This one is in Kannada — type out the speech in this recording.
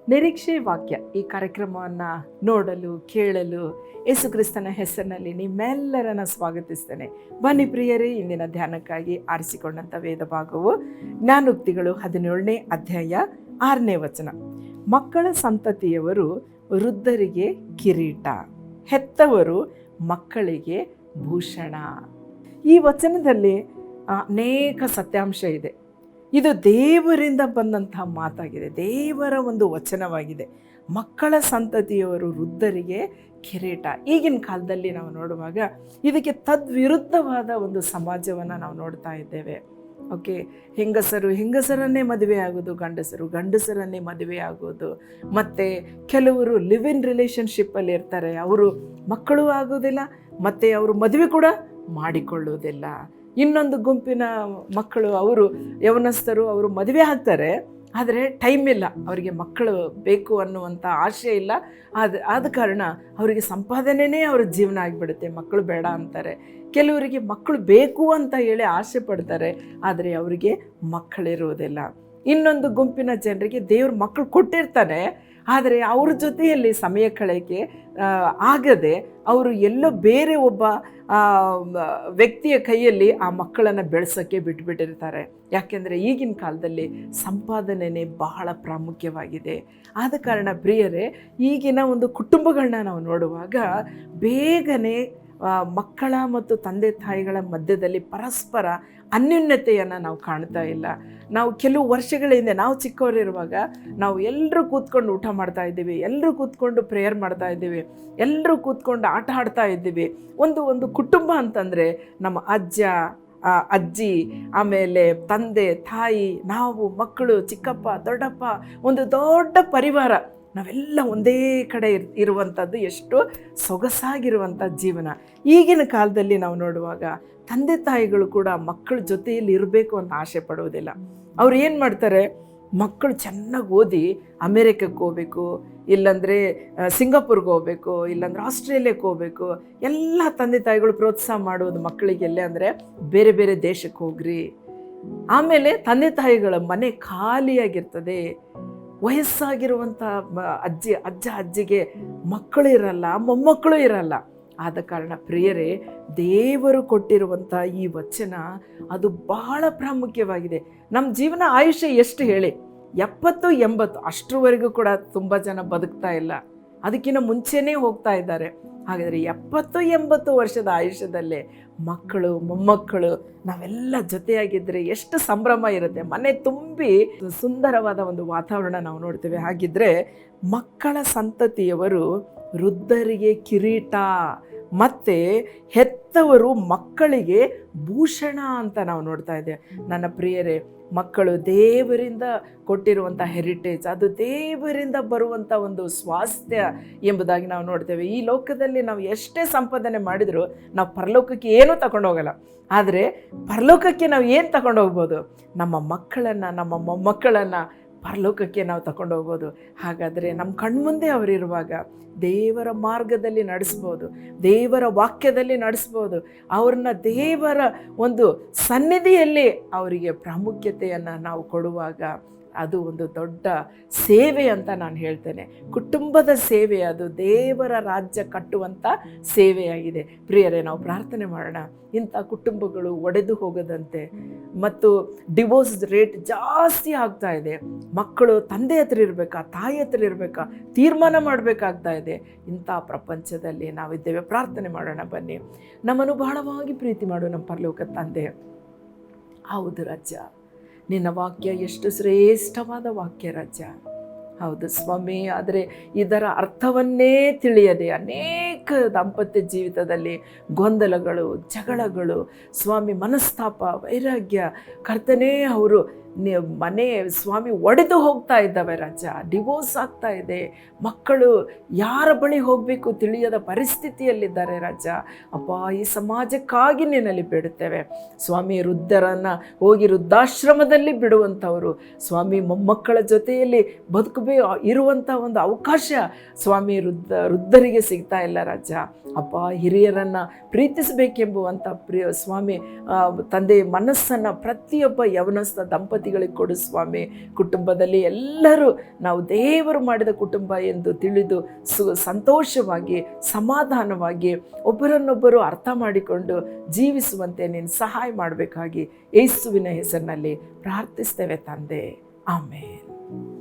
ನಿರೀಕ್ಷೆ ವಾಕ್ಯ ಈ ಕಾರ್ಯಕ್ರಮವನ್ನು ನೋಡಲು ಕೇಳಲು ಯೇಸು ಕ್ರಿಸ್ತನ ಹೆಸರಿನಲ್ಲಿ ನಿಮ್ಮೆಲ್ಲರನ್ನ ಸ್ವಾಗತಿಸ್ತೇನೆ. ಬನ್ನಿ ಪ್ರಿಯರೇ, ಇಂದಿನ ಧ್ಯಾನಕ್ಕಾಗಿ ಆರಿಸಿಕೊಂಡಂಥ ವೇದ ಭಾಗವು ಜ್ಞಾನೋಕ್ತಿಗಳು 17ನೇ ಅಧ್ಯಾಯ 6ನೇ ವಚನ. ಮಕ್ಕಳ ಸಂತತಿಯವರು ವೃದ್ಧರಿಗೆ ಕಿರೀಟ, ಹೆತ್ತವರು ಮಕ್ಕಳಿಗೆ ಭೂಷಣ. ಈ ವಚನದಲ್ಲಿ ಅನೇಕ ಸತ್ಯಾಂಶ ಇದೆ. ಇದು ದೇವರಿಂದ ಬಂದಂತಹ ಮಾತಾಗಿದೆ, ದೇವರ ಒಂದು ವಚನವಾಗಿದೆ. ಮಕ್ಕಳ ಸಂತತಿಯವರು ವೃದ್ಧರಿಗೆ ಕಿರೀಟ. ಈಗಿನ ಕಾಲದಲ್ಲಿ ನಾವು ನೋಡುವಾಗ ಇದಕ್ಕೆ ತದ್ವಿರುದ್ಧವಾದ ಒಂದು ಸಮಾಜವನ್ನು ನಾವು ನೋಡ್ತಾ ಇದ್ದೇವೆ. ಓಕೆ, ಹೆಂಗಸರನ್ನೇ ಮದುವೆ ಆಗೋದು, ಗಂಡಸರನ್ನೇ ಮದುವೆ ಆಗೋದು, ಮತ್ತು ಕೆಲವರು ಲಿವ್ ಇನ್ ರಿಲೇಷನ್ಶಿಪ್ಪಲ್ಲಿ ಇರ್ತಾರೆ, ಅವರು ಮಕ್ಕಳು ಆಗೋದಿಲ್ಲ ಮತ್ತು ಅವರು ಮದುವೆ ಕೂಡ ಮಾಡಿಕೊಳ್ಳುವುದಿಲ್ಲ. ಇನ್ನೊಂದು ಗುಂಪಿನ ಮಕ್ಕಳು, ಅವರು ಯವನಸ್ಥರು, ಅವರು ಮದುವೆ ಆಗ್ತಾರೆ, ಆದರೆ ಟೈಮ್ ಇಲ್ಲ, ಅವರಿಗೆ ಮಕ್ಕಳು ಬೇಕು ಅನ್ನುವಂಥ ಆಶೆ ಇಲ್ಲ. ಆದ ಕಾರಣ ಅವರಿಗೆ ಸಂಪಾದನೆಯೇ ಅವರ ಜೀವನ ಆಗಿಬಿಡುತ್ತೆ, ಮಕ್ಕಳು ಬೇಡ ಅಂತಾರೆ. ಕೆಲವರಿಗೆ ಮಕ್ಕಳು ಬೇಕು ಅಂತ ಹೇಳಿ ಆಸೆ ಪಡ್ತಾರೆ, ಆದರೆ ಅವರಿಗೆ ಮಕ್ಕಳಿರುವುದಿಲ್ಲ. ಇನ್ನೊಂದು ಗುಂಪಿನ ಜನರಿಗೆ ದೇವ್ರ ಮಕ್ಕಳು ಕೊಟ್ಟಿರ್ತಾನೆ, ಆದರೆ ಅವ್ರ ಜೊತೆಯಲ್ಲಿ ಸಮಯ ಕಳೆಯಕ್ಕೆ ಆಗದೆ ಅವರು ಎಲ್ಲೋ ಬೇರೆ ಒಬ್ಬ ವ್ಯಕ್ತಿಯ ಕೈಯಲ್ಲಿ ಆ ಮಕ್ಕಳನ್ನು ಬೆಳೆಸೋಕ್ಕೆ ಬಿಟ್ಬಿಟ್ಟಿರ್ತಾರೆ. ಯಾಕೆಂದರೆ ಈಗಿನ ಕಾಲದಲ್ಲಿ ಸಂಪಾದನೆಯೇ ಬಹಳ ಪ್ರಾಮುಖ್ಯವಾಗಿದೆ. ಆದ ಕಾರಣ ಪ್ರಿಯರೇ, ಈಗಿನ ಒಂದು ಕುಟುಂಬಗಳನ್ನ ನಾವು ನೋಡುವಾಗ ಬೇಗನೆ ಮಕ್ಕಳ ಮತ್ತು ತಂದೆ ತಾಯಿಗಳ ಮಧ್ಯದಲ್ಲಿ ಪರಸ್ಪರ ಅನ್ಯೋನ್ಯತೆಯನ್ನು ನಾವು ಕಾಣ್ತಾ ಇಲ್ಲ. ನಾವು ಕೆಲವು ವರ್ಷಗಳ ಹಿಂದೆ, ನಾವು ಚಿಕ್ಕವರಿರುವಾಗ ನಾವು ಎಲ್ಲರೂ ಕೂತ್ಕೊಂಡು ಊಟ ಮಾಡ್ತಾ ಇದ್ದೀವಿ, ಎಲ್ಲರೂ ಕೂತ್ಕೊಂಡು ಪ್ರೇಯರ್ ಮಾಡ್ತಾ ಇದ್ದೀವಿ, ಎಲ್ಲರೂ ಕೂತ್ಕೊಂಡು ಆಟ ಆಡ್ತಾ ಇದ್ದೀವಿ. ಒಂದು ಕುಟುಂಬ ಅಂತಂದರೆ ನಮ್ಮ ಅಜ್ಜ, ಅಜ್ಜಿ, ಆಮೇಲೆ ತಂದೆ ತಾಯಿ, ನಾವು ಮಕ್ಕಳು, ಚಿಕ್ಕಪ್ಪ, ದೊಡ್ಡಪ್ಪ, ಒಂದು ದೊಡ್ಡ ಪರಿವಾರ, ನಾವೆಲ್ಲ ಒಂದೇ ಕಡೆ ಇರುವಂಥದ್ದು ಎಷ್ಟು ಸೊಗಸಾಗಿರುವಂಥ ಜೀವನ. ಈಗಿನ ಕಾಲದಲ್ಲಿ ನಾವು ನೋಡುವಾಗ ತಂದೆ ತಾಯಿಗಳು ಕೂಡ ಮಕ್ಕಳ ಜೊತೆಯಲ್ಲಿ ಇರಬೇಕು ಅಂತ ಆಸೆ ಪಡುವುದಿಲ್ಲ. ಅವ್ರು ಏನು ಮಾಡ್ತಾರೆ, ಮಕ್ಕಳು ಚೆನ್ನಾಗಿ ಓದಿ ಅಮೇರಿಕಕ್ಕೆ ಹೋಗಬೇಕು, ಇಲ್ಲಾಂದರೆ ಸಿಂಗಾಪುರ್ಗೆ ಹೋಗಬೇಕು, ಇಲ್ಲಾಂದರೆ ಆಸ್ಟ್ರೇಲಿಯಾಕ್ಕೆ ಹೋಗಬೇಕು, ಎಲ್ಲ ತಂದೆ ತಾಯಿಗಳು ಪ್ರೋತ್ಸಾಹ ಮಾಡುವುದು ಮಕ್ಕಳಿಗೆ. ಎಲ್ಲೇ ಅಂದರೆ ಬೇರೆ ಬೇರೆ ದೇಶಕ್ಕೆ ಹೋಗ್ರಿ. ಆಮೇಲೆ ತಂದೆ ತಾಯಿಗಳ ಮನೆ ಖಾಲಿಯಾಗಿರ್ತದೆ, ವಯಸ್ಸಾಗಿರುವಂಥ ಅಜ್ಜಿಗೆ ಮಕ್ಕಳು ಇರಲ್ಲ, ಮೊಮ್ಮಕ್ಕಳು ಇರಲ್ಲ. ಆದ ಕಾರಣ ಪ್ರಿಯರೇ, ದೇವರು ಕೊಟ್ಟಿರುವಂಥ ಈ ವಚನ ಅದು ಬಹಳ ಪ್ರಾಮುಖ್ಯವಾಗಿದೆ. ನಮ್ಮ ಜೀವನ ಆಯುಷ್ಯ ಎಷ್ಟು ಹೇಳಿ, 70-80 ಅಷ್ಟರವರೆಗೂ ಕೂಡ ತುಂಬ ಜನ ಬದುಕ್ತಾ ಇಲ್ಲ, ಅದಕ್ಕಿಂತ ಮುಂಚೆನೇ ಹೋಗ್ತಾ ಇದ್ದಾರೆ. ಹಾಗಾದರೆ 70-80 ವರ್ಷದ ಆಯುಷ್ಯದಲ್ಲೇ ಮಕ್ಕಳು, ಮೊಮ್ಮಕ್ಕಳು, ನಾವೆಲ್ಲ ಜೊತೆಯಾಗಿದ್ದರೆ ಎಷ್ಟು ಸಂಭ್ರಮ ಇರುತ್ತೆ, ಮನೆ ತುಂಬಿ ಸುಂದರವಾದ ಒಂದು ವಾತಾವರಣ ನಾವು ನೋಡ್ತೇವೆ. ಹಾಗಿದ್ರೆ ಮಕ್ಕಳ ಸಂತತಿಯವರು ವೃದ್ಧರಿಗೆ ಕಿರೀಟ ಮತ್ತು ಹೆತ್ತವರು ಮಕ್ಕಳಿಗೆ ಭೂಷಣ ಅಂತ ನಾವು ನೋಡ್ತಾ ಇದ್ದೇವೆ. ನನ್ನ ಪ್ರಿಯರೇ, ಮಕ್ಕಳು ದೇವರಿಂದ ಕೊಟ್ಟಿರುವಂಥ ಹೆರಿಟೇಜ್, ಅದು ದೇವರಿಂದ ಬರುವಂಥ ಒಂದು ಸ್ವಾಸ್ಥ್ಯ ಎಂಬುದಾಗಿ ನಾವು ನೋಡ್ತೇವೆ. ಈ ಲೋಕದಲ್ಲಿ ನಾವು ಎಷ್ಟೇ ಸಂಪಾದನೆ ಮಾಡಿದರೂ ನಾವು ಪರಲೋಕಕ್ಕೆ ಏನೂ ತಗೊಂಡೋಗಲ್ಲ, ಆದರೆ ಪರಲೋಕಕ್ಕೆ ನಾವು ಏನು ತಗೊಂಡೋಗ್ಬೋದು, ನಮ್ಮ ಮಕ್ಕಳನ್ನು, ನಮ್ಮ ಮೊಮ್ಮಕ್ಕಳನ್ನು ಪರಲೋಕಕ್ಕೆ ನಾವು ತಗೊಂಡೋಗ್ಬೋದು. ಹಾಗಾದರೆ ನಮ್ಮ ಕಣ್ಮುಂದೆ ಅವರಿರುವಾಗ ದೇವರ ಮಾರ್ಗದಲ್ಲಿ ನಡೆಸ್ಬೋದು, ದೇವರ ವಾಕ್ಯದಲ್ಲಿ ನಡೆಸ್ಬೋದು. ಅವ್ರನ್ನ ದೇವರ ಒಂದು ಸನ್ನಿಧಿಯಲ್ಲಿ ಅವರಿಗೆ ಪ್ರಾಮುಖ್ಯತೆಯನ್ನು ನಾವು ಕೊಡುವಾಗ ಅದು ಒಂದು ದೊಡ್ಡ ಸೇವೆ ಅಂತ ನಾನು ಹೇಳ್ತೇನೆ. ಕುಟುಂಬದ ಸೇವೆ, ಅದು ದೇವರ ರಾಜ್ಯ ಕಟ್ಟುವಂಥ ಸೇವೆಯಾಗಿದೆ. ಪ್ರಿಯರೇ, ನಾವು ಪ್ರಾರ್ಥನೆ ಮಾಡೋಣ, ಇಂಥ ಕುಟುಂಬಗಳು ಒಡೆದು ಹೋಗದಂತೆ. ಮತ್ತು ಡಿವೋರ್ಸ್ ರೇಟ್ ಜಾಸ್ತಿ ಆಗ್ತಾ ಇದೆ. ಮಕ್ಕಳು ತಂದೆ ಹತ್ರ ಇರಬೇಕಾ, ತಾಯಿ ಹತ್ರ ಇರಬೇಕಾ, ತೀರ್ಮಾನ ಮಾಡಬೇಕಾಗ್ತಾ ಇದೆ. ಇಂಥ ಪ್ರಪಂಚದಲ್ಲಿ ನಾವಿದ್ದೇವೆ. ಪ್ರಾರ್ಥನೆ ಮಾಡೋಣ ಬನ್ನಿ. ನಮ್ಮನ್ನು ಬಹಳವಾಗಿ ಪ್ರೀತಿ ಮಾಡು ನಮ್ಮ ಪರಲೋಕ ತಂದೆ. ಹೌದು ರಾಜ, ನಿನ್ನ ವಾಕ್ಯ ಎಷ್ಟು ಶ್ರೇಷ್ಠವಾದ ವಾಕ್ಯ ರಾಜ. ಹೌದು ಸ್ವಾಮಿ, ಆದರೆ ಇದರ ಅರ್ಥವನ್ನೇ ತಿಳಿಯದೆ ಅನೇಕ ದಾಂಪತ್ಯ ಜೀವಿತದಲ್ಲಿ ಗೊಂದಲಗಳು, ಜಗಳಗಳು, ಸ್ವಾಮಿ ಮನಸ್ತಾಪ, ವೈರಾಗ್ಯ, ಕರ್ತನೇ ಅವರು ಮನೆ ಸ್ವಾಮಿ ಒಡೆದು ಹೋಗ್ತಾ ಇದ್ದಾವೆ ರಾಜ. ಡಿವೋರ್ಸ್ ಆಗ್ತಾ ಇದೆ, ಮಕ್ಕಳು ಯಾರ ಬಳಿ ಹೋಗಬೇಕು ತಿಳಿಯದ ಪರಿಸ್ಥಿತಿಯಲ್ಲಿದ್ದಾರೆ ರಾಜ. ಅಪ್ಪ, ಈ ಸಮಾಜಕ್ಕಾಗಿ ನಿನ್ನಲ್ಲಿ ಬೇಡುತ್ತೇವೆ ಸ್ವಾಮಿ. ವೃದ್ಧರನ್ನು ಹೋಗಿ ವೃದ್ಧಾಶ್ರಮದಲ್ಲಿ ಬಿಡುವಂಥವರು ಸ್ವಾಮಿ, ಮೊಮ್ಮಕ್ಕಳ ಜೊತೆಯಲ್ಲಿ ಇರುವಂಥ ಒಂದು ಅವಕಾಶ ಸ್ವಾಮಿ ವೃದ್ಧರಿಗೆ ಸಿಗ್ತಾ ಇಲ್ಲ ರಾಜ. ಅಪ್ಪ, ಹಿರಿಯರನ್ನು ಪ್ರೀತಿಸಬೇಕೆಂಬುವಂಥ ಸ್ವಾಮಿ ತಂದೆ ಮನಸ್ಸನ್ನು ಪ್ರತಿಯೊಬ್ಬ ಯವನಸ್ಥ ದಂಪತಿಗಳಿಗೆ ಕೊಡು ಸ್ವಾಮಿ. ಕುಟುಂಬದಲ್ಲಿ ಎಲ್ಲರೂ ನಾವು ದೇವರು ಮಾಡಿದ ಕುಟುಂಬ ಎಂದು ತಿಳಿದು ಸಂತೋಷವಾಗಿ ಸಮಾಧಾನವಾಗಿ ಒಬ್ಬರನ್ನೊಬ್ಬರು ಅರ್ಥ ಮಾಡಿಕೊಂಡು ಜೀವಿಸುವಂತೆ ನೀನು ಸಹಾಯ ಮಾಡಬೇಕಾಗಿ ಯೇಸುವಿನ ಹೆಸರಿನಲ್ಲಿ ಪ್ರಾರ್ಥಿಸ್ತೇವೆ ತಂದೆ. ಆಮೇನ್.